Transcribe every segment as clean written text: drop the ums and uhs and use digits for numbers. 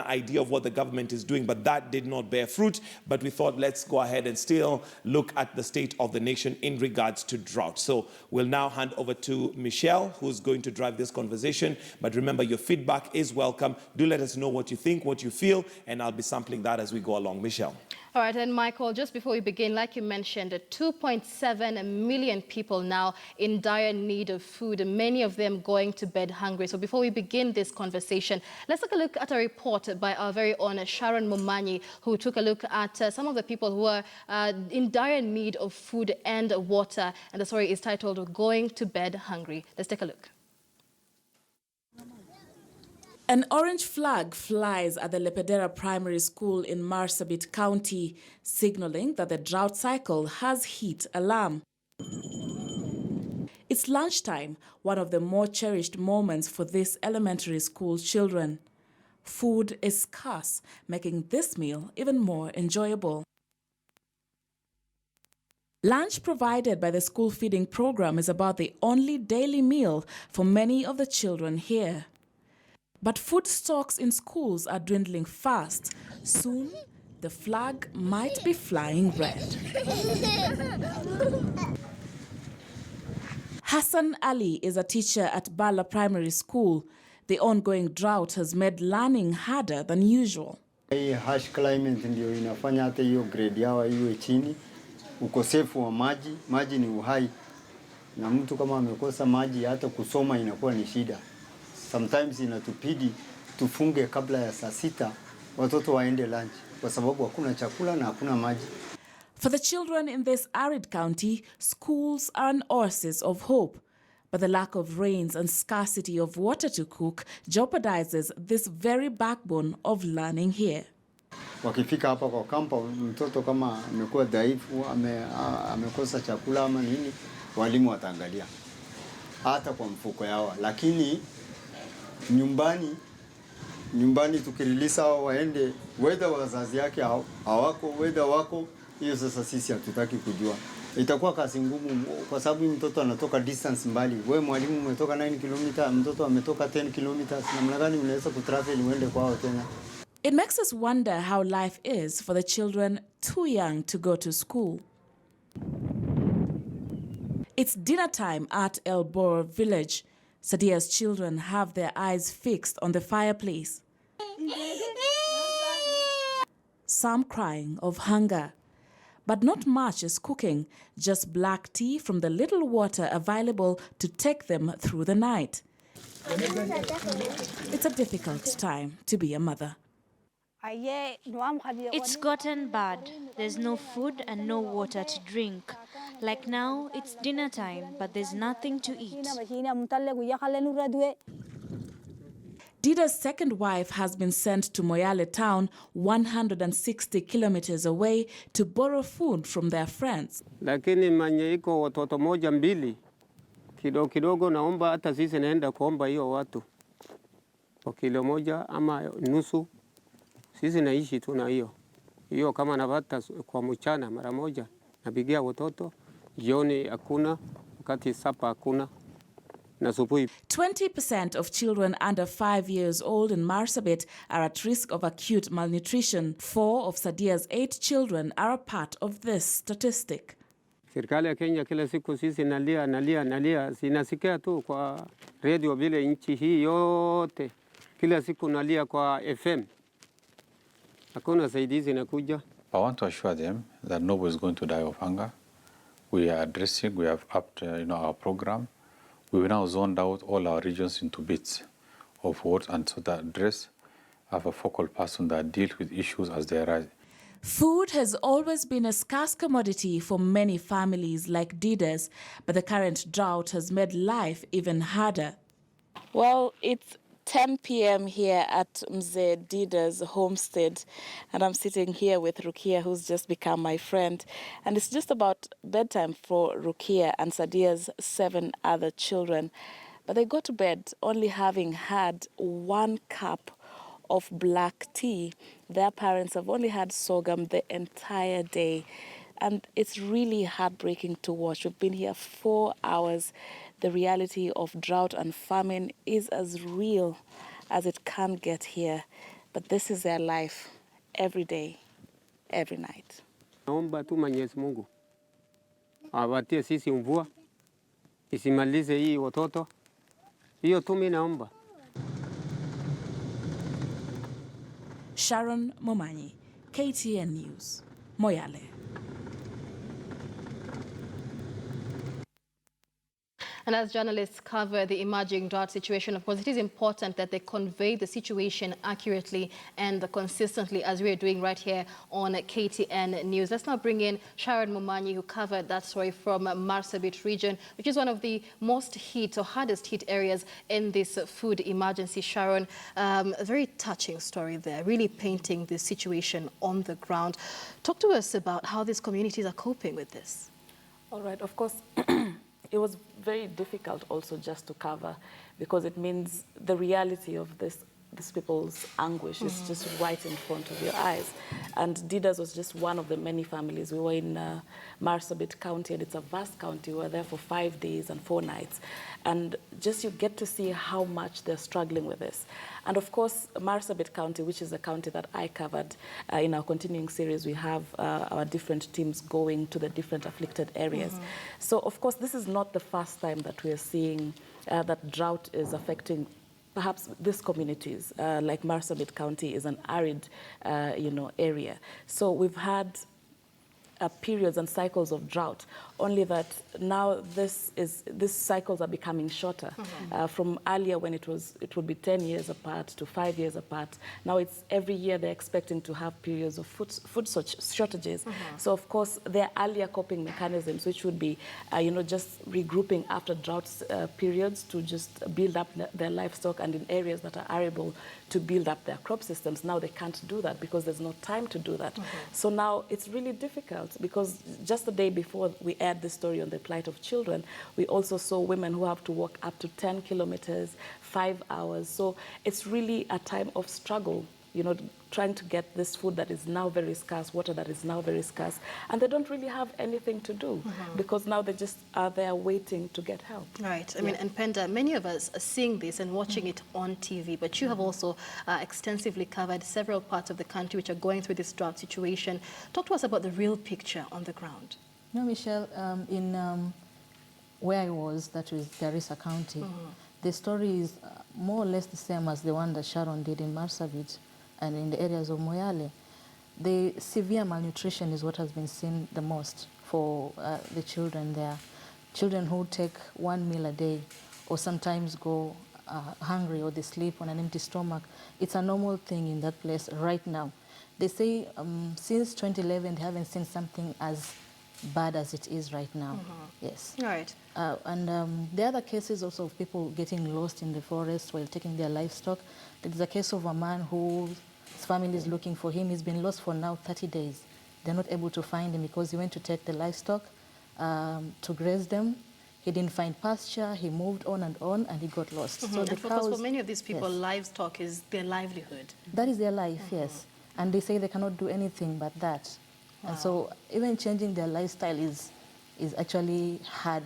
idea of what the government is doing, but that did not bear fruit. But we thought, let's go ahead and still look at the state of the nation in regards to drought. So we'll now hand over to Michelle, who's going to drive this conversation. But remember, your feedback is welcome. Do let us know what you think, what you feel, and I'll be sampling that as we go along. Michelle. All right, and Michael, just before we begin, like you mentioned, 2.7 million people now in dire need of food, and many of them going to bed hungry. So before we begin this conversation, let's take a look at a report by our very own Sharon Momanyi, who took a look at some of the people who are in dire need of food and water. And the story is titled, Going to Bed Hungry. Let's take a look. An orange flag flies at the Lepedera Primary School in Marsabit County, signaling that the drought cycle has hit alarm. It's lunchtime, one of the more cherished moments for these elementary school children. Food is scarce, making this meal even more enjoyable. Lunch provided by the school feeding program is about the only daily meal for many of the children here. But food stocks in schools are dwindling fast. Soon, the flag might be flying red. Hassan Ali is a teacher at Bala Primary School. The ongoing drought has made learning harder than usual. Hii harsh climate ndio inafanya hata hiyo grade yao iwe chini. Ukosefu wa maji, maji ni uhai. Na mtu kama amekosa maji hata kusoma inakuwa ni shida. Sometimes inatupidi tufunge kabla ya saa 6 watoto waende lunch kwa sababu hakuna chakula na hakuna maji. For the children in this arid county, schools are an oasis of hope. But the lack of rains and scarcity of water to cook jeopardizes this very backbone of learning here. Wakifika hapa kwa kampa, mtoto kama amekuwa dhaifu, amekosa chakula ama nini, walimu wataangalia hata kwa mfuko yao. Lakini nyumbani tukirelease hao waende, whether wazazi yake hawako, whether wako, hiyo sasa sisi hatutaki kujua. Itakuwa kazi ngumu kwa sababu mtoto anatoka distance mbali. Wewe mwalimu umetoka 9 km, mtoto ametoka 10 km. Namna gani unaweza kutravel uende kwao tena? It makes us wonder how life is for the children too young to go to school. It's dinner time at El Bor village. Sadia's children have their eyes fixed on the fireplace. Some crying of hunger. But not much is cooking, just black tea from the little water available to take them through the night. It's a difficult time to be a mother. It's gotten bad. There's no food and no water to drink. Like now, it's dinner time, but there's nothing to eat. Dida's second wife has been sent to Moyale town, 160 kilometers away, to borrow food from their friends. Lakini manye iko watoto moja mbili, kidogo naomba hata sisi naenda kuomba hiyo watu. Kwa kilo moja ama nusu, sisi naishi tu na hiyo. Hiyo kama napata kwa mchana mara moja, napigia watoto, jioni hakuna, wakati sapa hakuna. 20% of children under 5 years old in Marsabit are at risk of acute malnutrition. 4 of Sadia's 8 children are a part of this statistic. Serikali ya Kenya kila siku sisi nalia. Sinasikia tu kwa radio vile nchi hii yote. Kila siku nalia kwa FM. Hakuna saidizi inakuja. I want to assure them that nobody is going to die of hunger. We are addressing, we have upped our program. We will now zoned out all our regions into bits of wards and so that address, have a focal person that deals with issues as they arise. Food has always been a scarce commodity for many families like Dida's, but the current drought has made life even harder. Well, it's 10 p.m. here at Mzee Dida's homestead, and I'm sitting here with Rukia, who's just become my friend. And it's just about bedtime for Rukia and Sadia's 7 other children. But they go to bed only having had 1 cup of black tea. Their parents have only had sorghum the entire day. And it's really heartbreaking to watch. We've been here 4 hours. The reality of drought and famine is as real as it can get here. But But this is their life every day, every night. Naomba tu Mwenyezi Mungu awatie sisi mvua isimalize hii watoto. Hiyo tu mimi naomba. Sharon Momanyi, KTN News, Moyale. And as journalists cover the emerging drought situation, of course, it is important that they convey the situation accurately and consistently, as we are doing right here on KTN News. Let's now bring in Sharon Momanyi, who covered that story from Marsabit region, which is one of the most hit or hardest hit areas in this food emergency. Sharon, a very touching story there, really painting the situation on the ground. Talk to us about how these communities are coping with this. All right, of course. It was very difficult also just to cover, because it means the reality of these people's anguish is just right in front of your eyes. And Didas was just one of the many families. We were in Marsabit County, and it's a vast county. We were there for 5 days and 4 nights. And just you get to see how much they're struggling with this. And of course, Marsabit County, which is a county that I covered in our continuing series, we have our different teams going to the different afflicted areas. So of course, this is not the first time that we are seeing that drought is affecting perhaps these communities, like Marsabit County is an arid, area. So we've had periods and cycles of drought, only that now these cycles are becoming shorter. From earlier when it would be 10 years apart to 5 years apart, now it's every year they're expecting to have periods of food shortages. So of course there are earlier coping mechanisms, which would be just regrouping after drought periods to just build up their livestock, and in areas that are arable to build up their crop systems. Now they can't do that because there's no time to do that. So now it's really difficult, because just the day before we aired the story on the plight of children, we also saw women who have to walk up to 10 kilometers, 5 hours. So it's really a time of struggle, trying to get this food that is now very scarce, water that is now very scarce, and they don't really have anything to do, because now they just are there waiting to get help. Right. I mean, and Penda, many of us are seeing this and watching it on TV, but you have also extensively covered several parts of the country which are going through this drought situation. Talk to us about the real picture on the ground. Michelle, in where I was, that was Garissa County, the story is more or less the same as the one that Sharon did in Marsabit and in the areas of Moyale. The severe malnutrition is what has been seen the most for the children there. Children who take 1 meal a day, or sometimes go hungry, or they sleep on an empty stomach. It's a normal thing in that place right now. They say since 2011 they haven't seen something as bad as it is right now. Yes. Right. And there are other cases also of people getting lost in the forest while taking their livestock. There's a case of a man whose family is looking for him. He's been lost for now 30 days. They're not able to find him because he went to take the livestock to graze them. He didn't find pasture, he moved on, and he got lost. So the cows, for many of these people, livestock is their livelihood. That is their life, yes. And they say they cannot do anything but that. Wow. And so even changing their lifestyle is actually hard,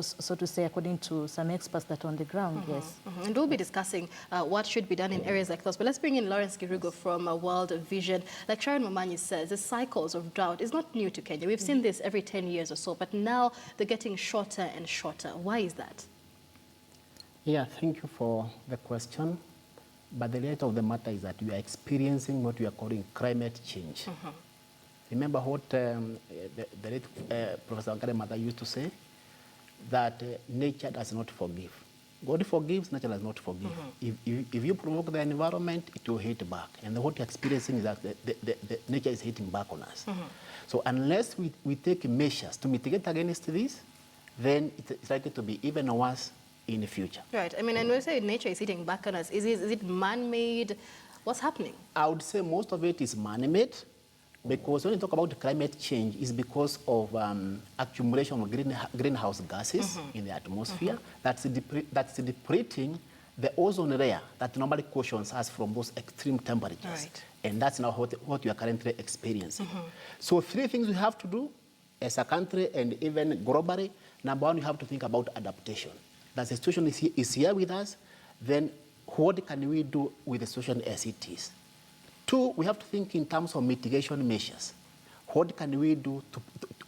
so to say, according to some experts that are on the ground, yes. And we'll be discussing what should be done in areas like those. But let's bring in Lawrence Kirugo from World Vision. Like Sharon Momanyi says, the cycles of drought is not new to Kenya. We've seen this every 10 years or so, but now they're getting shorter and shorter. Why is that? Yeah, thank you for the question. But the reality of the matter is that we are experiencing what we are calling climate change. Remember what the late Professor Wangari Maathai used to say? That nature does not forgive. God forgives, nature does not forgive. If you provoke the environment, it will hit back. And what you're experiencing is that the nature is hitting back on us. So unless we take measures to mitigate against this, then it's likely to be even worse in the future. Right. I mean, and when you say nature is hitting back on us, is it man-made? What's happening? I would say most of it is man-made, because when you talk about climate change, it's because of accumulation of greenhouse gases in the atmosphere that's depleting the ozone layer that normally cushions us from those extreme temperatures. Right. And that's now what we are currently experiencing. So 3 things we have to do as a country and even globally. Number 1, we have to think about adaptation. That the situation is here with us, then what can we do with the situation as it is? 2, we have to think in terms of mitigation measures. What can we do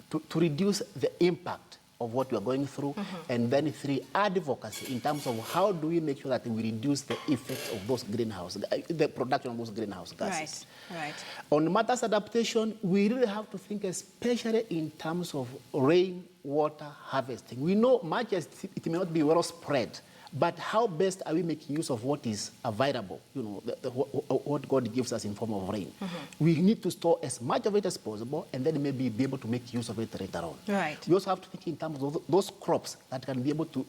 to reduce the impact of what we are going through? And then 3, advocacy in terms of how do we make sure that we reduce the effects of those the production of those greenhouse gases. Right. On matters adaptation, we really have to think especially in terms of rainwater harvesting. We know much as it may not be well spread, but how best are we making use of what is available, what God gives us in form of rain? We need to store as much of it as possible and then maybe be able to make use of it later on. Right. We also have to think in terms of those crops that can be able to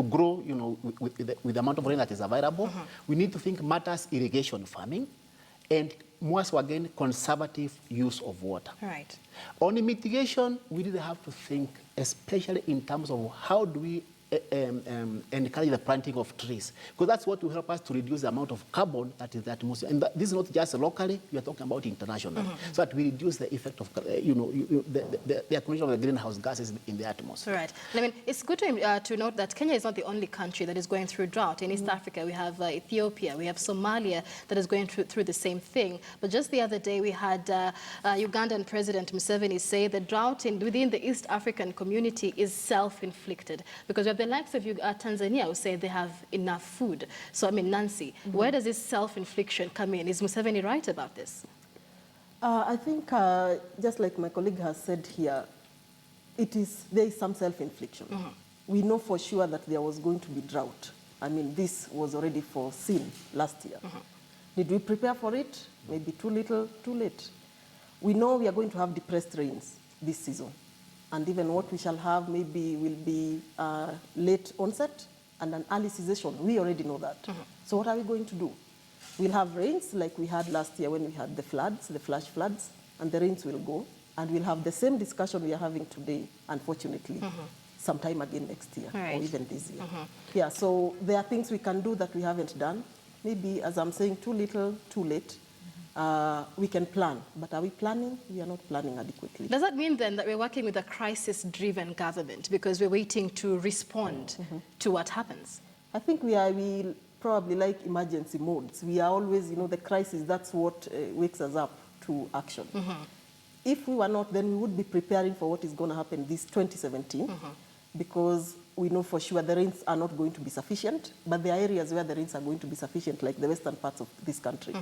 grow, with the amount of rain that is available. We need to think matters irrigation farming and more so again, conservative use of water. Right. On mitigation, we really have to think especially in terms of how do we encourage the planting of trees, because that's what will help us to reduce the amount of carbon that is in the atmosphere. And this is not just locally, we are talking about internationally, so that we reduce the effect of, the accumulation of the greenhouse gases in the atmosphere. Right. I mean, it's good to note that Kenya is not the only country that is going through drought. In East Africa, we have Ethiopia, we have Somalia that is going through the same thing. But just the other day, we had Ugandan President Museveni say the drought within the East African community is self-inflicted, because we have the likes of Tanzania who say they have enough food. So, I mean, Nancy, where does this self-infliction come in? Is Museveni right about this? I think, just like my colleague has said here, there is some self-infliction. We know for sure that there was going to be drought. I mean, this was already foreseen last year. Did we prepare for it? Maybe too little, too late. We know we are going to have depressed rains this season. And even what we shall have maybe will be late onset and an early cessation. We already know that. So what are we going to do? We'll have rains like we had last year when we had the floods, the flash floods, and the rains will go. And we'll have the same discussion we are having today, unfortunately, sometime again next year, or even this year. Yeah, so there are things we can do that we haven't done. Maybe, as I'm saying, too little, too late. We can plan, but are we planning? We are not planning adequately. Does that mean then that we're working with a crisis-driven government because we're waiting to respond to what happens? I think we probably like emergency modes. We are always, the crisis, that's what wakes us up to action. If we were not, then we would be preparing for what is going to happen this 2017, because we know for sure the rains are not going to be sufficient, but there are areas where the rains are going to be sufficient, like the western parts of this country.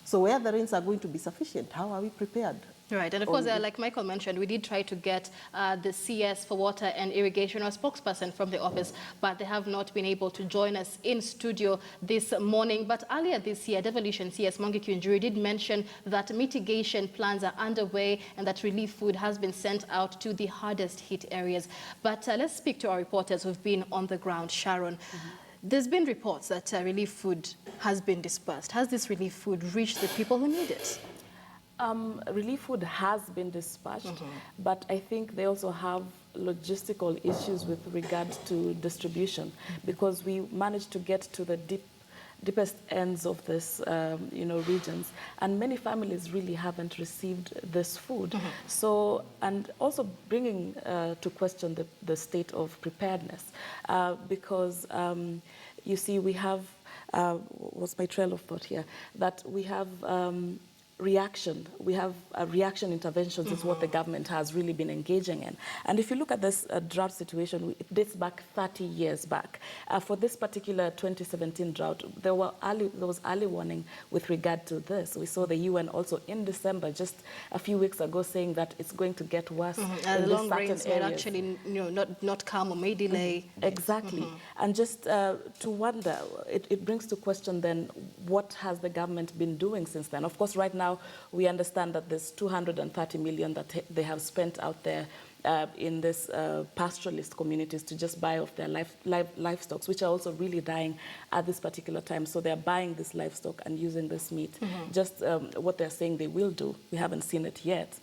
So where the rains are going to be sufficient, how are we prepared? Right, and of course, like Michael mentioned, we did try to get the CS for water and irrigation, or spokesperson from the office, but they have not been able to join us in studio this morning. But earlier this year, Devolution CS Mwangi Kiunjuri did mention that mitigation plans are underway and that relief food has been sent out to the hardest hit areas. But let's speak to our reporters who've been on the ground. Sharon, there's been reports that relief food has been dispersed. Has this relief food reached the people who need it? Relief food has been dispatched, but I think they also have logistical issues with regard to distribution, because we managed to get to the deepest ends of this, regions, and many families really haven't received this food. So, and also bringing to question the state of preparedness, because you see, we have, what's my trail of thought here, that we have reaction. We have reaction interventions is what the government has really been engaging in. And if you look at this drought situation, it dates back 30 years back. For this particular 2017 drought, there was early warning with regard to this. We saw the UN also in December, just a few weeks ago, saying that it's going to get worse in the long rains areas. might actually not come or may delay. Exactly. And just to wonder, it brings to question then, what has the government been doing since then? Of course, right now, we understand that there's 230 million that they have spent out there in this pastoralist communities to just buy off their livestock, which are also really dying at this particular time. So they're buying this livestock and using this meat. Just what they're saying they will do, we haven't seen it yet,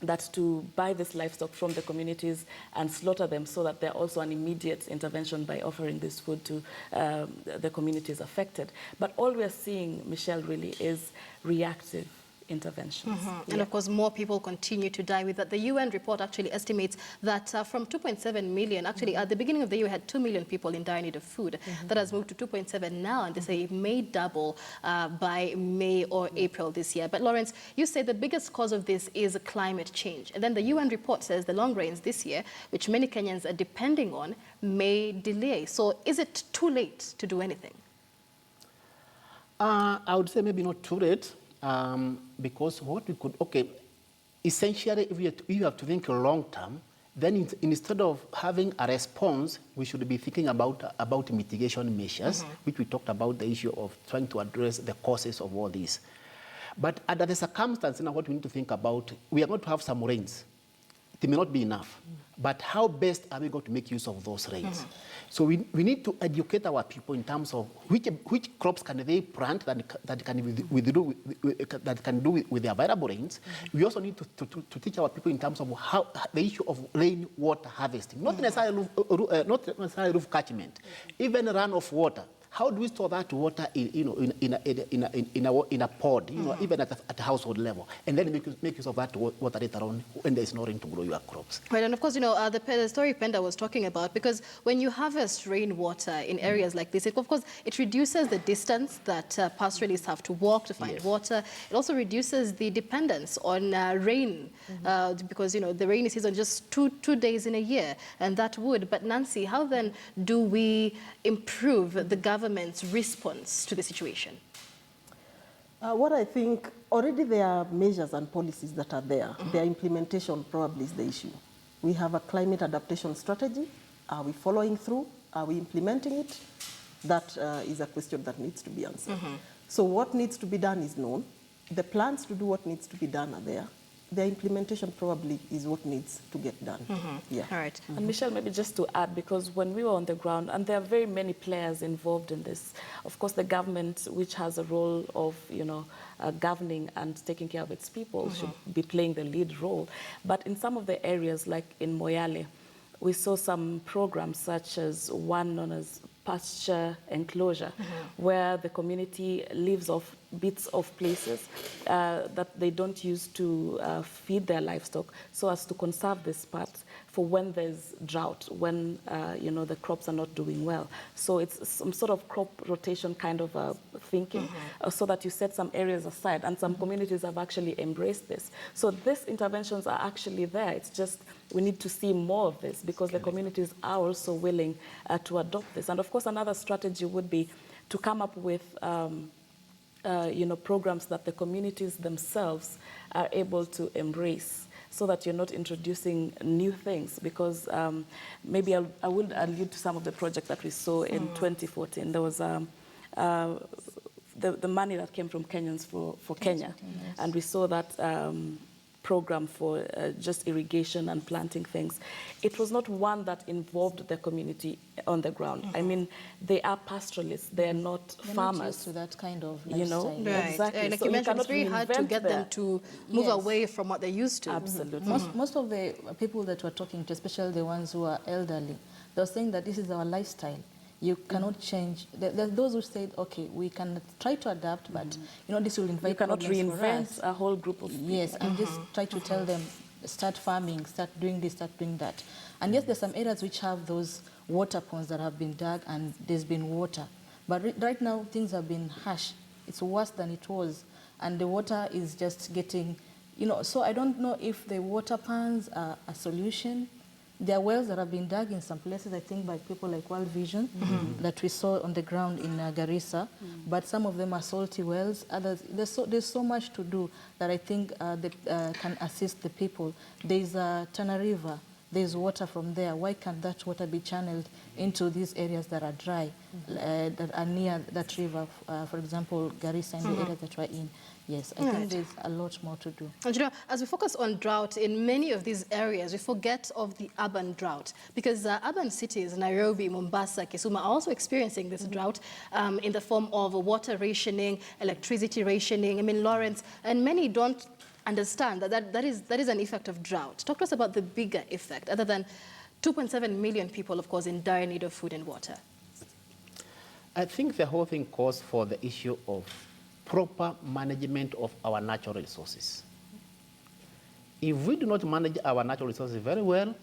that to buy this livestock from the communities and slaughter them, so that they're also an immediate intervention by offering this food to the communities affected. But all we're seeing, Michelle, really is reactive interventions. And of course, more people continue to die with that. The UN report actually estimates that from 2.7 million, actually at the beginning of the year, we had 2 million people in dire need of food. That has moved to 2.7 now, and they say it may double by May or April this year. But Lawrence, you say the biggest cause of this is climate change. And then the UN report says the long rains this year, which many Kenyans are depending on, may delay. So is it too late to do anything? I would say maybe not too late, because what we could, essentially if you have to think long term, then instead of having a response, we should be thinking about mitigation measures, which we talked about the issue of trying to address the causes of all this. But under the circumstance, now what we need to think about, we are going to have some rains. It may not be enough, but how best are we going to make use of those rains? So we need to educate our people in terms of which crops can they plant that can do with the available rains. We also need to teach our people in terms of how the issue of rainwater harvesting, not necessarily roof catchment, even runoff water. How do we store that water in a pod, even at a household level, and then make use of that water later on when there is no rain to grow your crops? Right, and of course, the story Penda was talking about, because when you harvest rainwater in areas like this, of course, it reduces the distance that pastoralists have to walk to find water. It also reduces the dependence on rain, because, the rainy season just two days in a year, and that would. But Nancy, how then do we improve the government's response to the situation? What I think, already there are measures and policies that are there. Their implementation probably is the issue. We have a climate adaptation strategy. Are we following through? Are we implementing it? That is a question that needs to be answered. So what needs to be done is known. The plans to do what needs to be done are there. The implementation probably is what needs to get done. All right. And Michelle, maybe just to add, because when we were on the ground, and there are very many players involved in this, of course, the government, which has a role of, governing and taking care of its people, should be playing the lead role. But in some of the areas, like in Moyale, we saw some programs such as one known as pasture enclosure, where the community lives off bits of places that they don't use to feed their livestock, so as to conserve this part for when there's drought, when the crops are not doing well. So it's some sort of crop rotation kind of thinking, so that you set some areas aside, and some communities have actually embraced this. So these interventions are actually there. It's just we need to see more of this, because the communities are also willing to adopt this. And of course, another strategy would be to come up with programs that the communities themselves are able to embrace, so that you're not introducing new things. Because maybe I will allude to some of the projects that we saw in 2014. There was the money that came from Kenyans for Kenya, and we saw that program for just irrigation and planting things. It was not one that involved the community on the ground. I mean, they are pastoralists, they're not farmers. Not used to that kind of lifestyle. Right. Exactly. Like So you mentioned, it's very hard to get them to move Yes. away from what they're used to. Absolutely. Most of the people that we're talking to, especially the ones who are elderly, they're saying that this is our lifestyle. You cannot change. There's those who said, okay, we can try to adapt, but this will invite You cannot problems for reinvent us. a whole group of people. Yes, and just try to tell them, start farming, start doing this, start doing that. And yes, there's some areas which have those water ponds that have been dug and there's been water. But right now, things have been harsh. It's worse than it was. And the water is just getting, so I don't know if the water ponds are a solution. There are wells that have been dug in some places, I think, by people like World Vision that we saw on the ground in Garissa. But some of them are salty wells. Others, there's so much to do that I think can assist the people. There's Tana River. There's water from there. Why can't that water be channeled into these areas that are dry, that are near that river? For example, Garissa and the area that we're in. Yes, I think there's a lot more to do. And as we focus on drought in many of these areas, we forget of the urban drought, because urban cities, Nairobi, Mombasa, Kisumu, are also experiencing this drought in the form of water rationing, electricity rationing. I mean, Lawrence, and many don't understand that is an effect of drought. Talk to us about the bigger effect, other than 2.7 million people, of course, in dire need of food and water. I think the whole thing calls for the issue of proper management of our natural resources. If we do not manage our natural resources very well,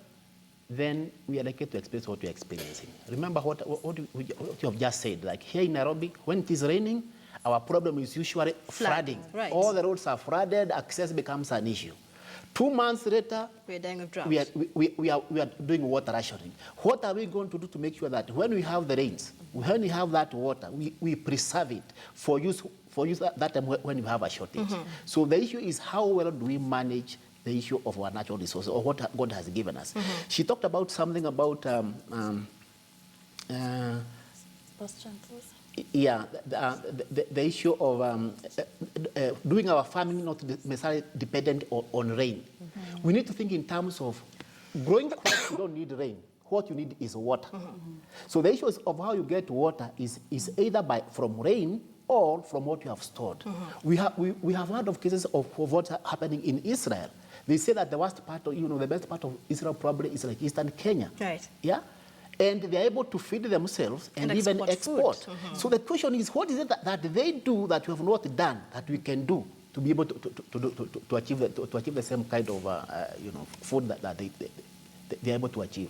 then we are likely to experience what we are experiencing. Remember what you have just said, like here in Nairobi, when it is raining, our problem is usually flooding. Right. All the roads are flooded, access becomes an issue. 2 months later, we're dying of drought. We are doing water rationing. What are we going to do to make sure that when we have the rains, when we have that water, we preserve it for use that time when we have a shortage? So the issue is how well do we manage the issue of our natural resources, or what God has given us. She talked about something about the issue of doing our farming not necessarily dependent on rain. We need to think in terms of growing crops. You don't need rain. What you need is water. So the issue of how you get water is either from rain or from what you have stored. We have heard of cases of what's happening in Israel. They say that the worst part of, the best part of Israel probably is like Eastern Kenya. Right. Yeah? And they're able to feed themselves and even export. So the question is, what is it that they do that we have not done that we can do to be able to achieve the same kind of food that they're able to achieve?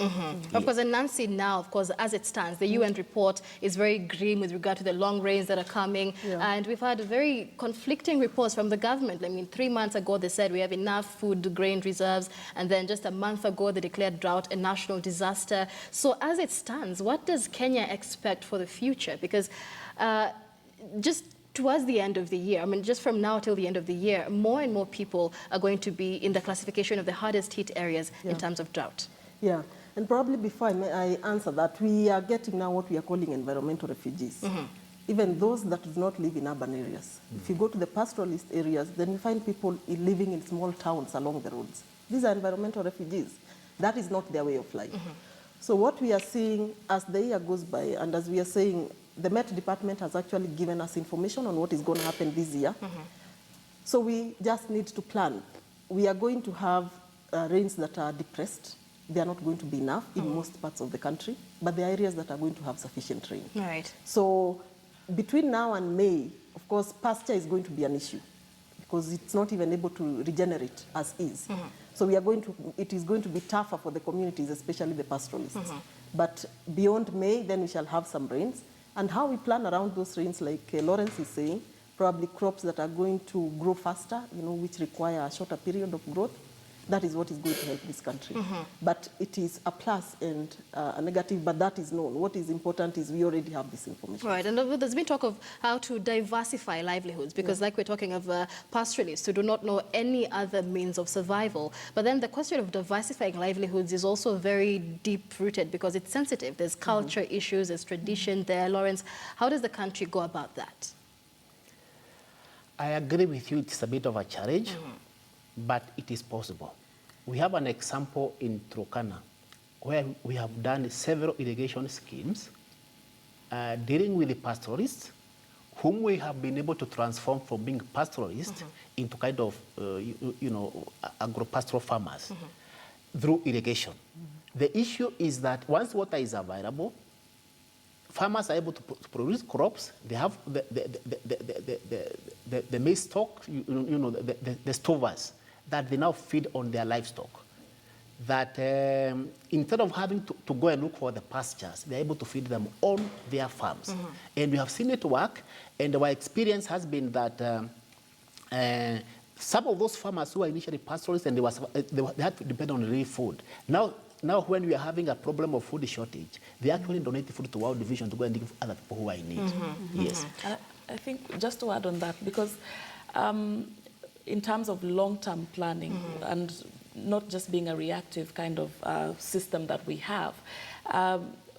Of course, and Nancy, now, of course, as it stands, the UN report is very grim with regard to the long rains that are coming. And we've had very conflicting reports from the government. I mean, 3 months ago, they said we have enough food grain reserves. And then just a month ago, they declared drought a national disaster. So as it stands, what does Kenya expect for the future? Because just towards the end of the year, I mean, just from now till the end of the year, more and more people are going to be in the classification of the hardest hit areas in terms of drought. Yeah, and probably before I answer that, we are getting now what we are calling environmental refugees. Even those that do not live in urban areas. If you go to the pastoralist areas, then you find people living in small towns along the roads. These are environmental refugees. That is not their way of life. So what we are seeing as the year goes by, and as we are saying, the Met Department has actually given us information on what is going to happen this year. So we just need to plan. We are going to have rains that are depressed. They are not going to be enough in most parts of the country, but there are areas that are going to have sufficient rain. Right. So between now and May, of course, pasture is going to be an issue because it's not even able to regenerate as is. So it is going to be tougher for the communities, especially the pastoralists. But beyond May, then we shall have some rains. And how we plan around those rains, like Lawrence is saying, probably crops that are going to grow faster, which require a shorter period of growth. That is what is going to help this country. But it is a plus and a negative, but that is known. What is important is we already have this information. Right, and there's been talk of how to diversify livelihoods, because like we're talking of pastoralists who do not know any other means of survival. But then the question of diversifying livelihoods is also very deep-rooted because it's sensitive. There's culture issues, there's tradition there. Lawrence, how does the country go about that? I agree with you, it's a bit of a challenge. But it is possible. We have an example in Turkana where we have done several irrigation schemes dealing with the pastoralists, whom we have been able to transform from being pastoralists into kind of, agro-pastoral farmers through irrigation. The issue is that once water is available, farmers are able to produce crops. They have the maize stock, the stovers that they now feed on their livestock. That instead of having to go and look for the pastures, they're able to feed them on their farms. And we have seen it work, and our experience has been that some of those farmers who were initially pastoralists and they had to depend on real food. Now when we are having a problem of food shortage, they actually donate food to World Vision to go and give other people who are in need. Yes. I think just to add on that, because in terms of long-term planning and not just being a reactive kind of system that we have,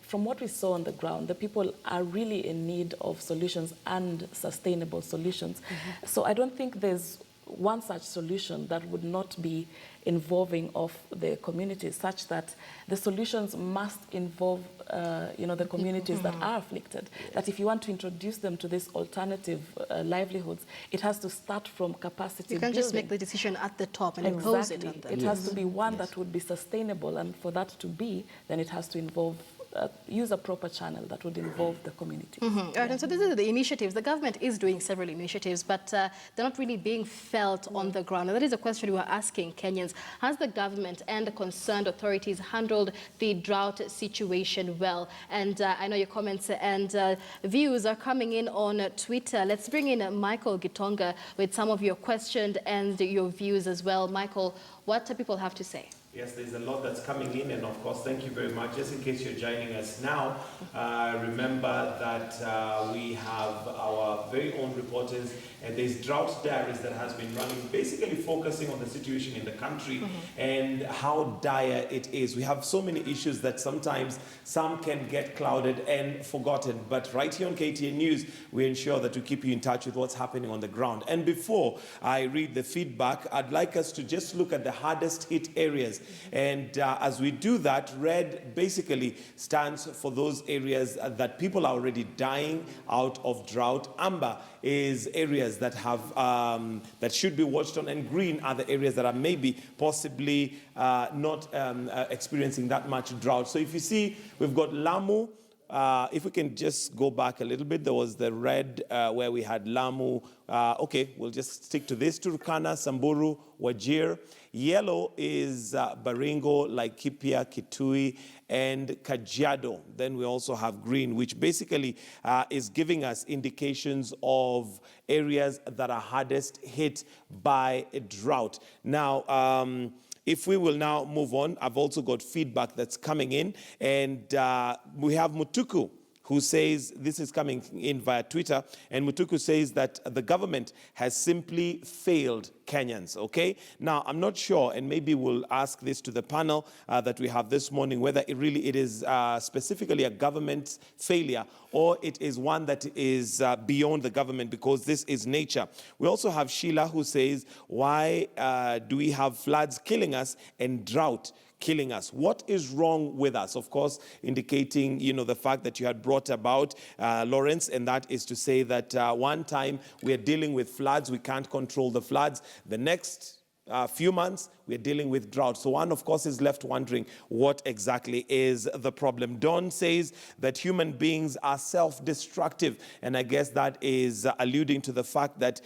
from what we saw on the ground, the people are really in need of solutions and sustainable solutions. So I don't think there's one such solution that would not be involving of the communities, such that the solutions must involve the communities that are afflicted. That if you want to introduce them to these alternative livelihoods, it has to start from capacity You can't building. just make the decision at the top and impose it on them. It has to be one that would be sustainable, and for that to be, then it has to involve use a proper channel that would involve the community. All right, and so these are the initiatives. The government is doing several initiatives, but they're not really being felt on the ground. And that is a question we were asking Kenyans. Has the government and the concerned authorities handled the drought situation well? And I know your comments and views are coming in on Twitter. Let's bring in Michael Gitonga with some of your questions and your views as well. Michael, what do people have to say? Yes, there's a lot that's coming in, and of course, thank you very much. Just in case you're joining us now, remember that we have our very own reporters, and there's drought diaries that has been running, basically focusing on the situation in the country and how dire it is. We have so many issues that sometimes some can get clouded and forgotten, but right here on KTN News, we ensure that we keep you in touch with what's happening on the ground. And before I read the feedback, I'd like us to just look at the hardest hit areas. And as we do that, red basically stands for those areas that people are already dying out of drought. Amber is areas that have that should be watched on, and green are the areas that are maybe possibly not experiencing that much drought. So if you see, we've got Lamu. If we can just go back a little bit, there was the red where we had Lamu. Okay, we'll just stick to this. Turkana, Samburu, Wajir. Yellow is Baringo, Laikipia, Kitui, and Kajiado. Then we also have green, which basically is giving us indications of areas that are hardest hit by a drought. Now, if we will now move on, I've also got feedback that's coming in, and we have Mutuku, who says, this is coming in via Twitter, and Mutuku says that the government has simply failed Kenyans, okay? Now, I'm not sure, and maybe we'll ask this to the panel that we have this morning, whether it is specifically a government failure or it is one that is beyond the government, because this is nature. We also have Sheila, who says, why do we have floods killing us and drought killing us? What is wrong with us? Of course, indicating, the fact that you had brought about, Lawrence, and that is to say that one time we are dealing with floods, we can't control the floods. The next few months, we're dealing with drought. So one, of course, is left wondering what exactly is the problem. Dawn says that human beings are self-destructive. And I guess that is alluding to the fact that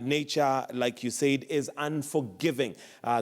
nature, like you said, is unforgiving.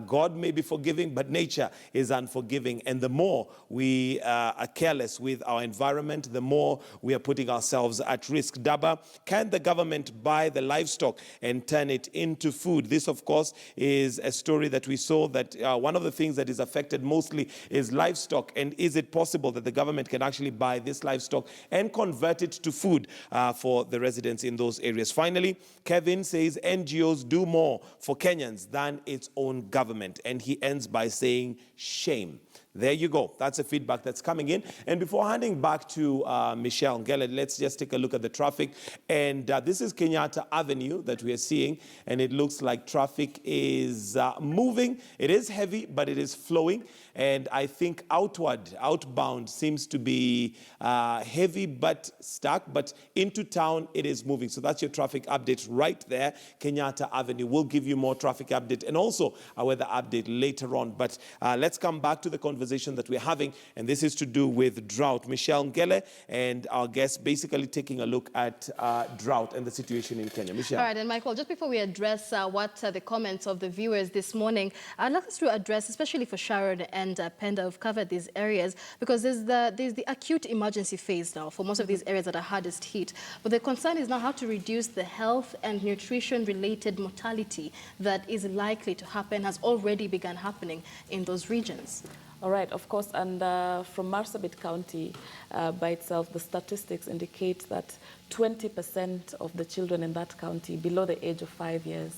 God may be forgiving, but nature is unforgiving. And the more we are careless with our environment, the more we are putting ourselves at risk. Daba, can the government buy the livestock and turn it into food? This, of course, is a story that we saw that one of the things that is affected mostly is livestock. And is it possible that the government can actually buy this livestock and convert it to food for the residents in those areas? Finally, Kevin says NGOs do more for Kenyans than its own government. And he ends by saying, shame. There you go. That's the feedback that's coming in. And before handing back to Michelle Ngele, let's just take a look at the traffic. And this is Kenyatta Avenue that we are seeing. And it looks like traffic is moving. It is heavy, but it is flowing. And I think outbound seems to be heavy but stuck. But into town, it is moving. So that's your traffic update right there. Kenyatta Avenue. We'll give you more traffic update and also a weather update later on. But let's come back to the conversation that we're having, and this is to do with drought. Michelle Ngele and our guest basically taking a look at drought and the situation in Kenya. Michelle. All right, and Michael, just before we address what the comments of the viewers this morning, I'd like us to address, especially for Sharon and Penda, who've covered these areas, because there's the acute emergency phase now for most of these areas that are hardest hit. But the concern is now how to reduce the health and nutrition-related mortality that is likely to happen, has already begun happening in those regions. All right, of course, and from Marsabit County by itself, the statistics indicate that 20% of the children in that county below the age of 5 years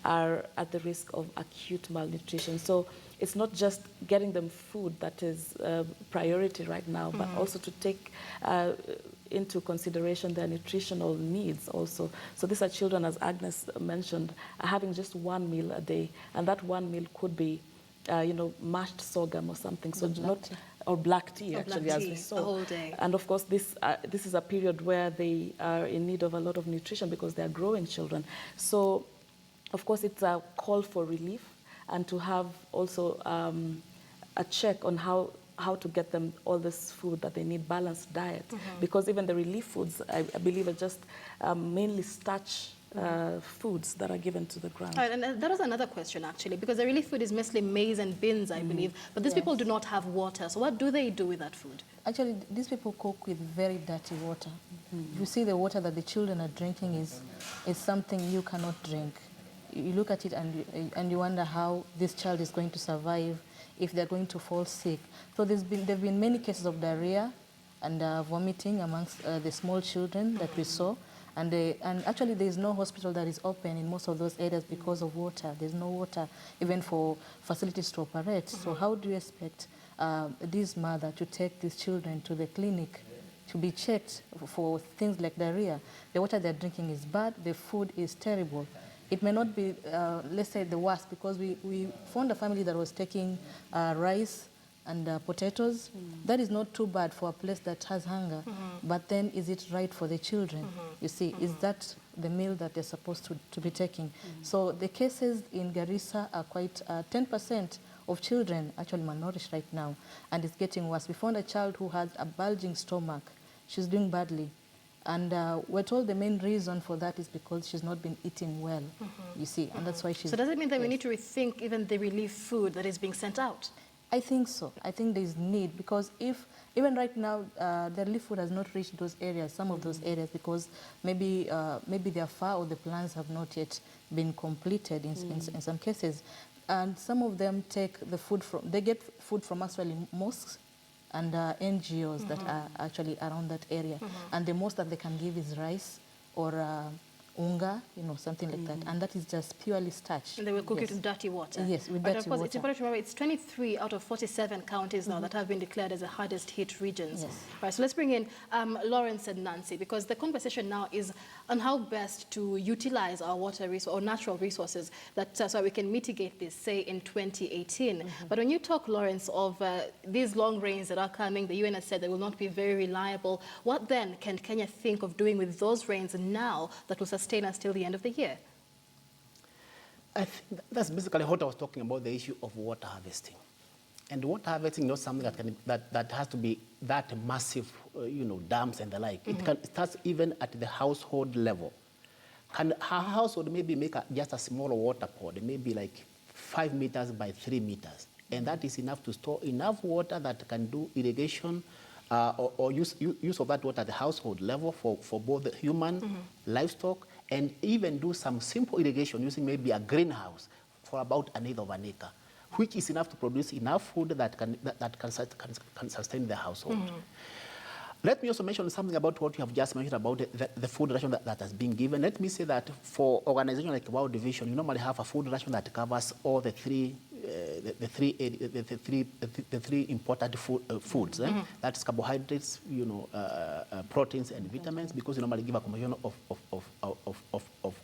are at the risk of acute malnutrition. So it's not just getting them food that is priority right now, but also to take into consideration their nutritional needs also. So these are children, as Agnes mentioned, are having just one meal a day, and that one meal could be mashed sorghum or something, so or black tea, actually, as we saw. All day. And of course, this is a period where they are in need of a lot of nutrition because they are growing children. So, of course, it's a call for relief and to have also a check on how how to get them all this food that they need, balanced diet. Because even the relief foods, I believe, are just mainly starch foods that are given to the ground. Right, and that was another question, actually, because the relief food is mostly maize and beans, I believe, but these people do not have water. So what do they do with that food? Actually, these people cook with very dirty water. You see the water that the children are drinking is something you cannot drink. You look at it and you wonder how this child is going to survive if they're going to fall sick. So there have been many cases of diarrhea and vomiting amongst the small children that we saw. And actually, there is no hospital that is open in most of those areas because of water. There's no water even for facilities to operate. So how do you expect this mother to take these children to the clinic to be checked for things like diarrhea? The water they're drinking is bad. The food is terrible. It may not be, let's say, the worst, because we found a family that was taking rice and potatoes. That is not too bad for a place that has hunger. But then, is it right for the children? You see, is that the meal that they're supposed to be taking? So the cases in Garissa are quite 10% of children actually malnourished right now, and it's getting worse. We found a child who had a bulging stomach. She's doing badly. And we're told the main reason for that is because she's not been eating well, you see, and that's why she's... So does it mean that we need to rethink even the relief food that is being sent out? I think so. I think there's need, because even right now, the relief food has not reached those areas, some of those areas, because maybe they're far or the plans have not yet been completed in some cases. And some of them take the food they get food from actually mosques and NGOs that are actually around that area. And the most that they can give is rice or unga, something like that. And that is just purely starch. And they will cook it in dirty water. Yes, with but dirty of course, water. it's important to remember it's 23 out of 47 counties now that have been declared as the hardest hit regions. Yes. Right, so let's bring in Lawrence and Nancy, because the conversation now is on how best to utilize our water or natural resources that so we can mitigate this, say, in 2018. But when you talk, Lawrence, of these long rains that are coming, the UN has said they will not be very reliable. What then can Kenya think of doing with those rains now that will sustain us till the end of the year? I think that's basically what I was talking about, the issue of water harvesting. And water harvesting is not something that has to be that massive, dams and the like. It starts even at the household level. Can a household maybe make just a small water pod, maybe like 5 meters by 3 meters, and that is enough to store enough water that can do irrigation or use of that water at the household level for both the human, livestock, and even do some simple irrigation using maybe a greenhouse for about an eighth of an acre, which is enough to produce enough food that can sustain the household. Let me also mention something about what you have just mentioned about the food ration that has been given. Let me say that for organizations like World Division, you normally have a food ration that covers all the three important foods. That's carbohydrates, proteins and vitamins, because we normally give a combination of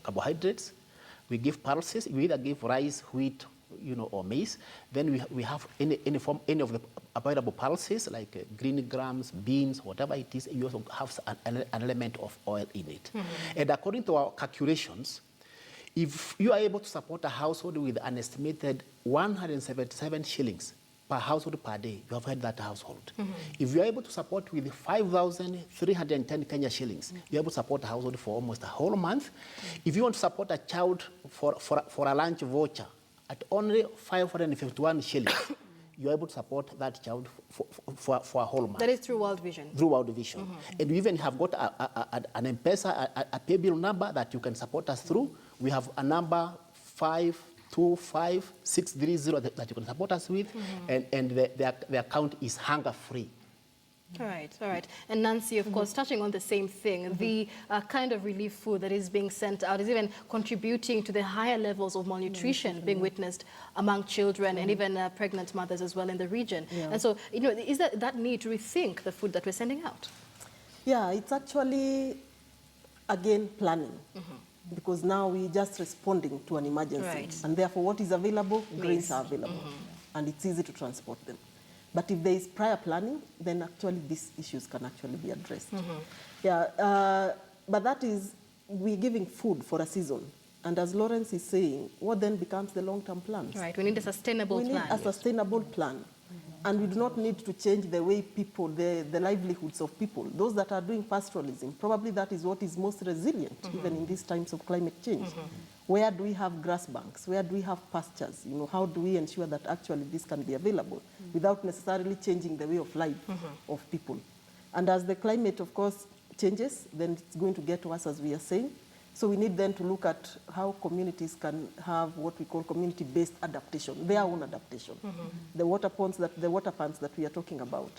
carbohydrates. We give pulses. We either give rice, wheat, or maize. Then we have any of the available pulses like green grams, beans, whatever it is. You also have an element of oil in it. And according to our calculations, if you are able to support a household with an estimated 177 shillings per household per day, you have had that household. If you are able to support with 5,310 Kenya shillings, you are able to support a household for almost a whole month. If you want to support a child for a lunch voucher at only 551 shillings, you are able to support that child for a whole month. That is through World Vision? Through World Vision. And we even have got an M-Pesa, a pay bill number that you can support us through. We have a number 525630 that you can support us with, and the account is hunger-free. All right. And Nancy, of course, touching on the same thing, the kind of relief food that is being sent out is even contributing to the higher levels of malnutrition being witnessed among children and even pregnant mothers as well in the region. And so, is that need to rethink the food that we're sending out? Yeah, it's actually, again, planning. Because now we're just responding to an emergency. Right. And therefore, what is available, grains are available. And it's easy to transport them. But if there is prior planning, then actually these issues can actually be addressed. But that is, we're giving food for a season. And as Lawrence is saying, what then becomes the long-term plans? Right, we need a sustainable plan. We need a sustainable plan. And we do not need to change the way people, the livelihoods of people. Those that are doing pastoralism, probably that is what is most resilient, even in these times of climate change. Where do we have grass banks? Where do we have pastures? You know, how do we ensure that actually this can be available without necessarily changing the way of life of people? And as the climate, of course, changes, then it's going to get worse, as we are saying. So we need then to look at how communities can have what we call community-based adaptation, their own adaptation. The water pans that we are talking about,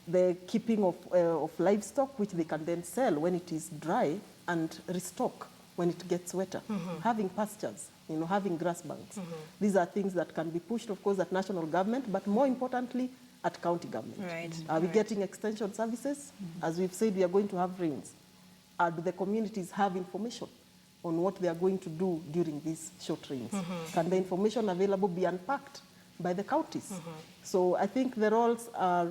the keeping of livestock, which they can then sell when it is dry and restock when it gets wetter. Having pastures, you know, having grass banks. These are things that can be pushed, of course, at national government, but more importantly, at county government. Right. Are we getting extension services? As we've said, we are going to have rains. Do the communities have information on what they are going to do during these short rains? Can the information available be unpacked by the counties? So I think the roles are,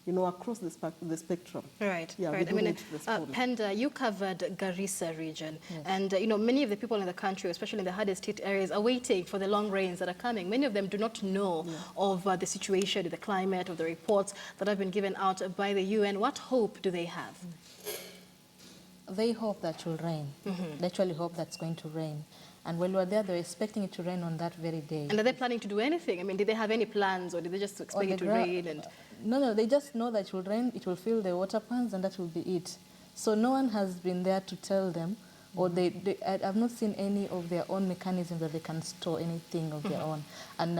you know, across the spectrum. Right, Yeah, right. we do need to respond. Penda, you covered Garissa region, and you know, many of the people in the country, especially in the hardest hit areas, are waiting for the long rains that are coming. Many of them do not know of the situation, the climate, of the reports that have been given out by the UN. What hope do they have? They hope that it will rain. They actually hope that's going to rain. And when we were there, they were expecting it to rain on that very day. And are they planning to do anything? I mean, did they have any plans, or did they just expect it to rain? And No, they just know that it will rain, it will fill the water pans, and that will be it. So no one has been there to tell them, or I've not seen any of their own mechanisms that they can store anything of their own. And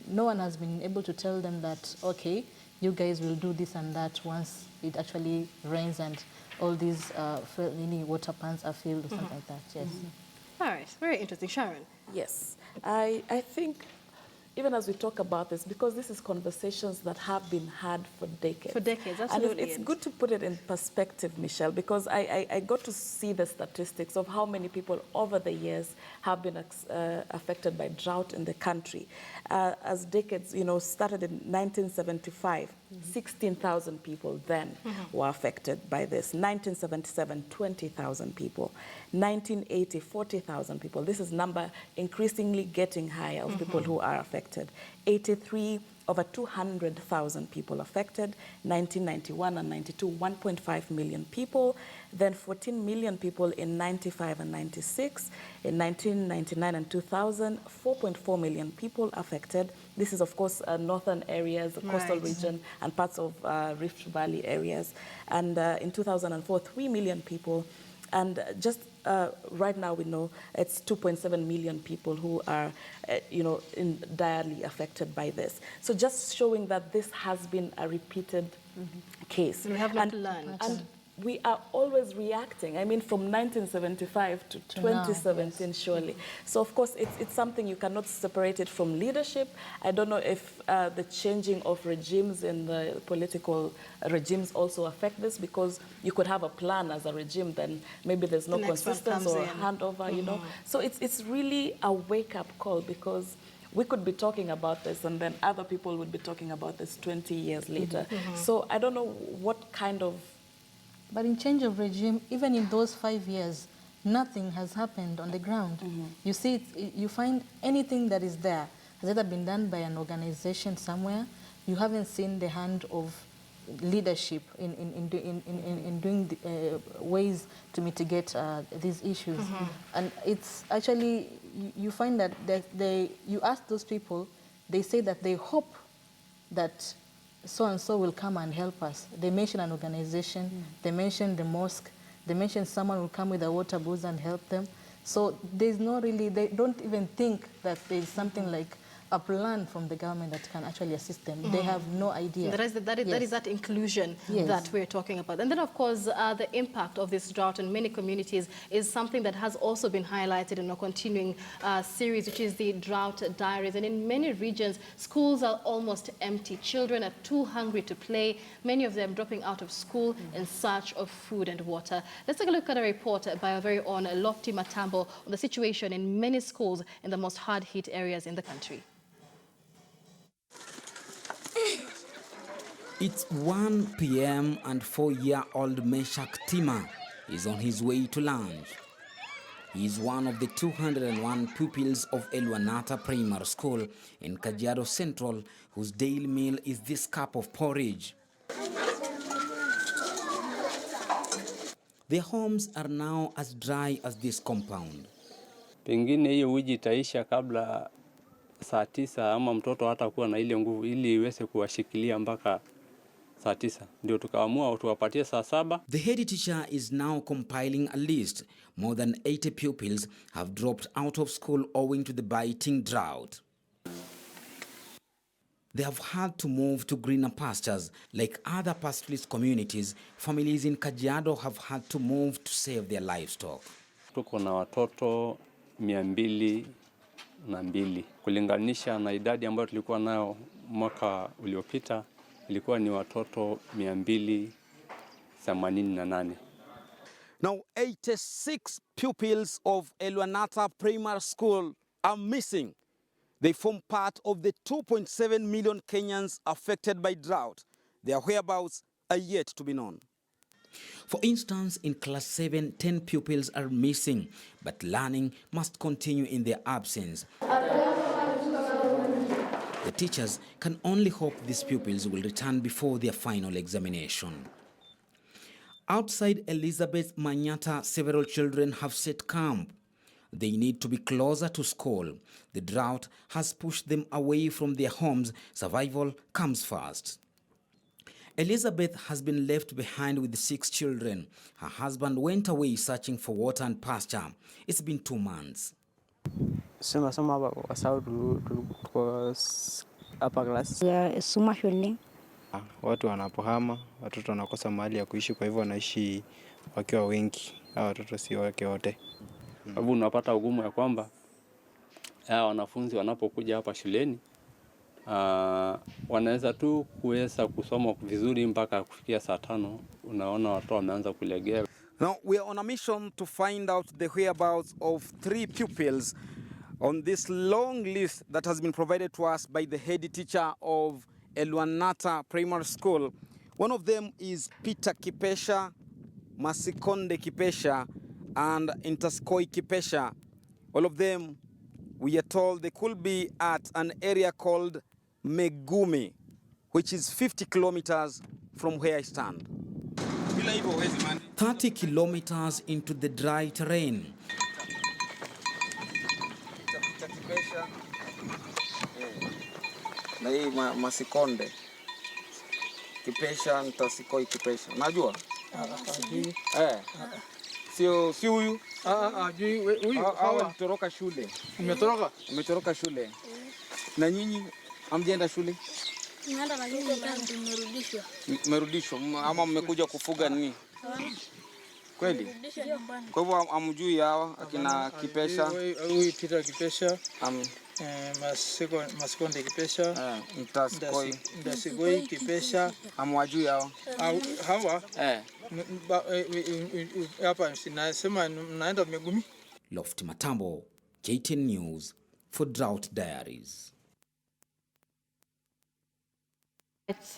no one has been able to tell them that, okay, you guys will do this and that once it actually rains and all these mini water pans are filled or something like that. Yes. all right, very interesting. Sharon? Yes, I think even as we talk about this, because this is conversations that have been had for decades. For decades, absolutely. And it's good to put it in perspective, Michelle, because I got to see the statistics of how many people over the years have been affected by drought in the country. As decades, you know, started in 1975, 16,000 people then were affected by this. 1977, 20,000 people. 1980, 40,000 people. This is number increasingly getting higher of people who are affected. 83, over 200,000 people affected. 1991 and 92, 1.5 million people. Then 14 million people in 95 and 96. In 1999 and 2000, 4.4 million people affected. This is, of course, northern areas, the coastal region, and parts of Rift Valley areas. And in 2004, 3 million people. And just right now we know it's 2.7 million people who are, you know, direly affected by this. So just showing that this has been a repeated case. We have not learned. And we are always reacting. I mean, from 1975 to 2017, surely. So, of course, it's something you cannot separate it from leadership. I don't know if the changing of regimes in the political regimes also affect this, because you could have a plan as a regime, then maybe there's no consistency or handover, you know. So it's really a wake-up call, because we could be talking about this and then other people would be talking about this 20 years later. So I don't know what kind of... But in change of regime, even in those 5 years, nothing has happened on the ground. You see, you find anything that is there has either been done by an organization somewhere. You haven't seen the hand of leadership in doing ways to mitigate these issues. And it's actually, you find that you ask those people, they say that they hope that so-and-so will come and help us. They mention an organization, they mention the mosque, they mention someone will come with a water booze and help them. So there's no really, they don't even think that there's something like a plan from the government that can actually assist them. They have no idea. That is that inclusion that we're talking about. And then, of course, the impact of this drought in many communities is something that has also been highlighted in a continuing series, which is the drought diaries. And in many regions, schools are almost empty. Children are too hungry to play, many of them dropping out of school in search of food and water. Let's take a look at a report by our very own Lofty Matambo on the situation in many schools in the most hard-hit areas in the country. It's 1 p.m. and 4-year-old Meshak Tima is on his way to lunch. He is one of the 201 pupils of Elwanata Primary School in Kajiado Central, whose daily meal is this cup of porridge. Their homes are now as dry as this compound. Pengine hiyo uji itaisha kabla saa 9 ama mtoto hatakuwa na ile nguvu ili iweze kuwashikilia mpaka saa 9. Ndio tukaamua tuwapatie saa 7. The head teacher is now compiling a list. More than 80 pupils have dropped out of school owing to the biting drought. They have had to move to greener pastures. Like other pastoralist communities, families in Kajiado have had to move to save their livestock. Tuko na watoto 202 kulinganisha na idadi ambayo tulikuwa nayo mwaka uliopita ilikuwa ni watoto 288. Now 86 pupils of Elwanata Primary School are missing. They form part of the 2.7 million Kenyans affected by drought. Their whereabouts are yet to be known. For instance, in class 7, 10 pupils are missing, but learning must continue in their absence. The teachers can only hope these pupils will return before their final examination. Outside Elizabeth Manyata, several children have set camp. They need to be closer to school. The drought has pushed them away from their homes. Survival comes first. Elizabeth has been left behind with 6 children. Her husband went away searching for water and pasture. It's been 2 months. Sema hapa kwa sababu tulikuwa hapa class. Soma shule. Watu wanapohama, watoto wanakosa mahali ya kuishi, kwa hivyo wanaishi wakiwa wengi. Hao watoto si wake wote. Sababu unapata ugumu ya kwamba wanafunzi wanapokuja hapa shuleni wanaweza tu kuweza kusoma vizuri mpaka kufikia saa 5. Unaona watoto wameanza kulegea. Now we are on a mission to find out the whereabouts of 3 pupils on this long list that has been provided to us by the head teacher of Elwanata Primary School. One of them is Peter Kipesha, Masikonde Kipesha, and Intaskoi Kipesha. All of them, we are told, they could be at an area called Megumi, which is 50 kilometers from where I stand. 30 kilometers into the dry terrain. Na hii Masikonde Kipesha, Ntasikoi Kipesha. Unajua? Sio huyu? Huyu hawa mtoroka shule. Umetoroka shule. Na nyinyi hamjaenda shule? Nimeenda na nyinyi nimerudishwa. Mmerudishwa ama mmekuja kufuga nini? Kweli? Kwa hivyo amjui hawa akina Kipesha. Huyu Peter Kipesha. Masikonde Kipesha. Ntasikoi Kipesha. Amwajui hawa? Hawa? Hapa sinasema naenda Megumi. Lofty Matambo, KTN News for Drought Diaries.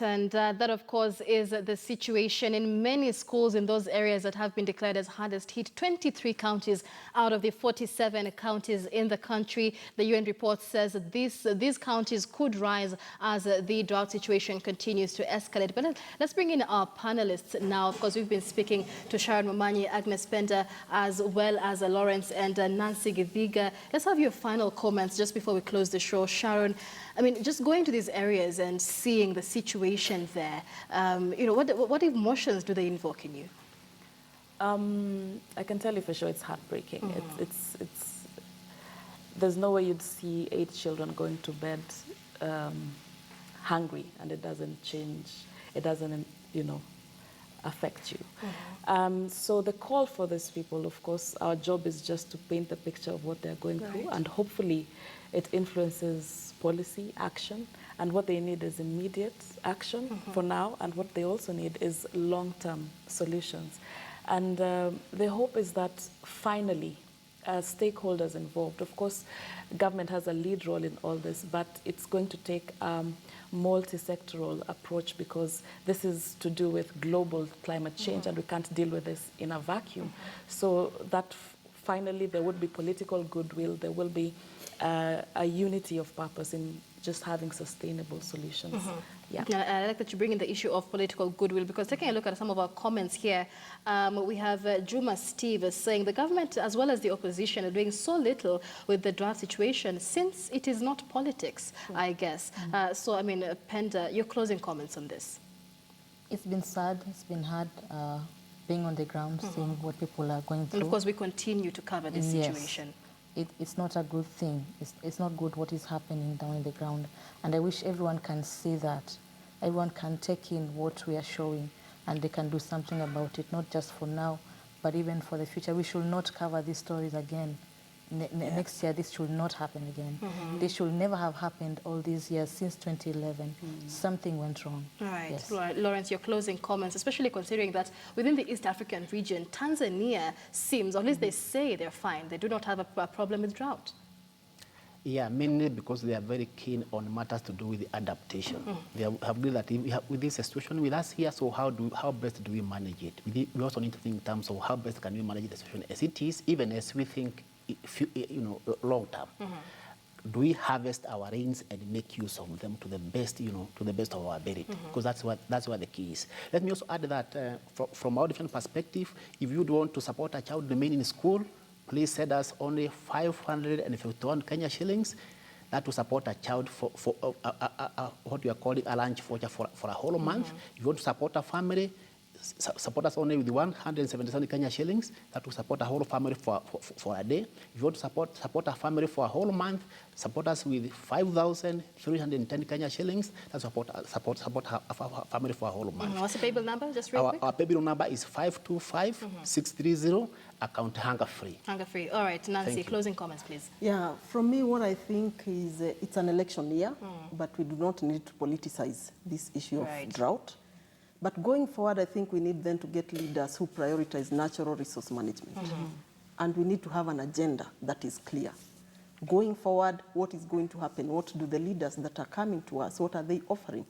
And that, of course, is the situation in many schools in those areas that have been declared as hardest hit. 23 counties out of the 47 counties in the country. The UN report says that these counties could rise as the drought situation continues to escalate. But let's bring in our panelists now. Of course, we've been speaking to Sharon Momanyi, Agnes Penda, as well as Lawrence and Nancy Githiga. Let's have your final comments just before we close the show. Sharon, I mean, just going to these areas and seeing the situation there, what emotions do they invoke in you? I can tell you for sure it's heartbreaking. There's no way you'd see 8 children going to bed hungry and it doesn't change, it doesn't, affect you. So the call for these people, of course, our job is just to paint the picture of what they're going through, and hopefully it influences policy action, and what they need is immediate action for now, and what they also need is long-term solutions. And the hope is that finally stakeholders involved, of course government has a lead role in all this, but it's going to take multi-sectoral approach, because this is to do with global climate change and we can't deal with this in a vacuum. So that finally there would be political goodwill, there will be a unity of purpose in just having sustainable solutions. Yeah. I like that you bring in the issue of political goodwill, because taking a look at some of our comments here, we have Juma Steve saying the government as well as the opposition are doing so little with the drought situation since it is not politics, I guess. So, I mean, Penda, your closing comments on this? It's been sad, it's been hard being on the ground, seeing what people are going through. And of course, we continue to cover this situation. It's not a good thing. It's not good what is happening down in the ground. And I wish everyone can see that. Everyone can take in what we are showing and they can do something about it, not just for now, but even for the future. We should not cover these stories again. Next year, this should not happen again. This should never have happened all these years since 2011. Something went wrong. Right. Yes. Lawrence, your closing comments, especially considering that within the East African region, Tanzania seems, or at least they say they're fine. They do not have a problem with drought. Yeah, mainly because they are very keen on matters to do with the adaptation. They have agreed that we have, with this situation with us here, so how best do we manage it? We also need to think in terms of how best can we manage the situation as it is, even as we think, long term. Do we harvest our rains and make use of them to the best, to the best of our ability? Because that's what the key is. Let me also add that from our different perspective, if you want to support a child remain in school, please send us only 551 Kenya shillings. That to support a child for what we are calling a lunch voucher for a whole month. If you want to support a family, support us only with 177 Kenya shillings. That will support a whole family for a day. If you want to support a family for a whole month, support us with 5,310 Kenya shillings. That support a family for a whole month. What's the paybill number? Just real quick. Our paybill number is 525-630. Account hunger free. Hunger free. All right, Nancy, closing comments, please. Yeah, from me, what I think is it's an election year, but we do not need to politicize this issue of drought. But going forward, I think we need then to get leaders who prioritize natural resource management. And we need to have an agenda that is clear. Going forward, what is going to happen? What do the leaders that are coming to us, what are they offering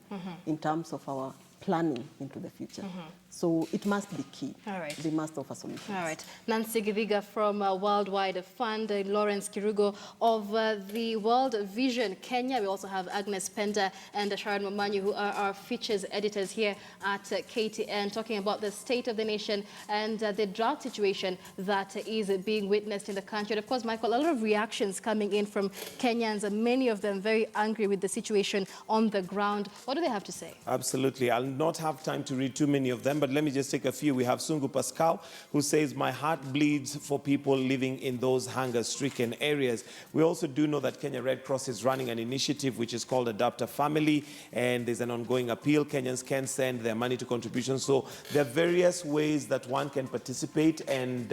in terms of our planning into the future? So it must be key. All right. They must offer solutions. All right. Nancy Githiga from Worldwide Fund, Lawrence Kirugo of the World Vision Kenya. We also have Agnes Penda and Sharon Momanyi, who are our features editors here at KTN, talking about the state of the nation and the drought situation that is being witnessed in the country. And of course, Michael, a lot of reactions coming in from Kenyans, and many of them very angry with the situation on the ground. What do they have to say? Absolutely. I'll not have time to read too many of them, but let me just take a few. We have Sungu Pascal, who says, my heart bleeds for people living in those hunger-stricken areas. We also do know that Kenya Red Cross is running an initiative which is called Adopt a Family, and there's an ongoing appeal. Kenyans can send their money to contributions. So there are various ways that one can participate and,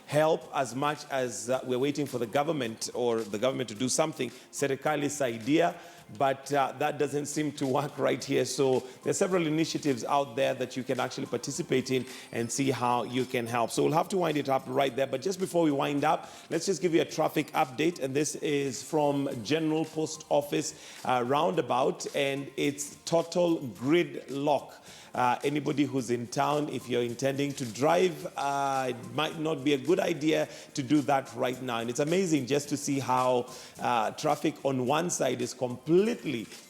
help as much as we're waiting for the government to do something. Serikali's idea. But that doesn't seem to work right here. So there are several initiatives out there that you can actually participate in and see how you can help. So we'll have to wind it up right there. But just before we wind up, let's just give you a traffic update. And this is from General Post Office roundabout, and it's total gridlock. Anybody who's in town, if you're intending to drive, it might not be a good idea to do that right now. And it's amazing just to see how traffic on one side is completely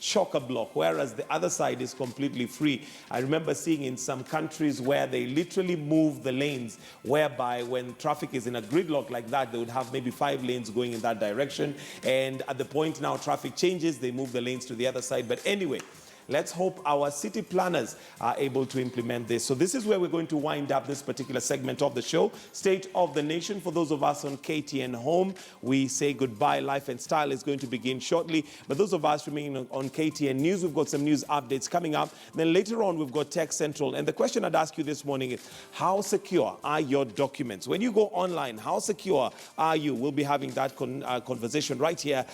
chock-a-block, whereas the other side is completely free. I remember seeing in some countries where they literally move the lanes, whereby when traffic is in a gridlock like that, they would have maybe 5 lanes going in that direction. And at the point now traffic changes, they move the lanes to the other side. But anyway, let's hope our city planners are able to implement this. So this is where we're going to wind up this particular segment of the show. State of the Nation. For those of us on KTN Home, we say goodbye. Life and Style is going to begin shortly. But those of us remaining on KTN News, we've got some news updates coming up. Then later on, we've got Tech Central. And the question I'd ask you this morning is, how secure are your documents? When you go online, how secure are you? We'll be having that conversation right here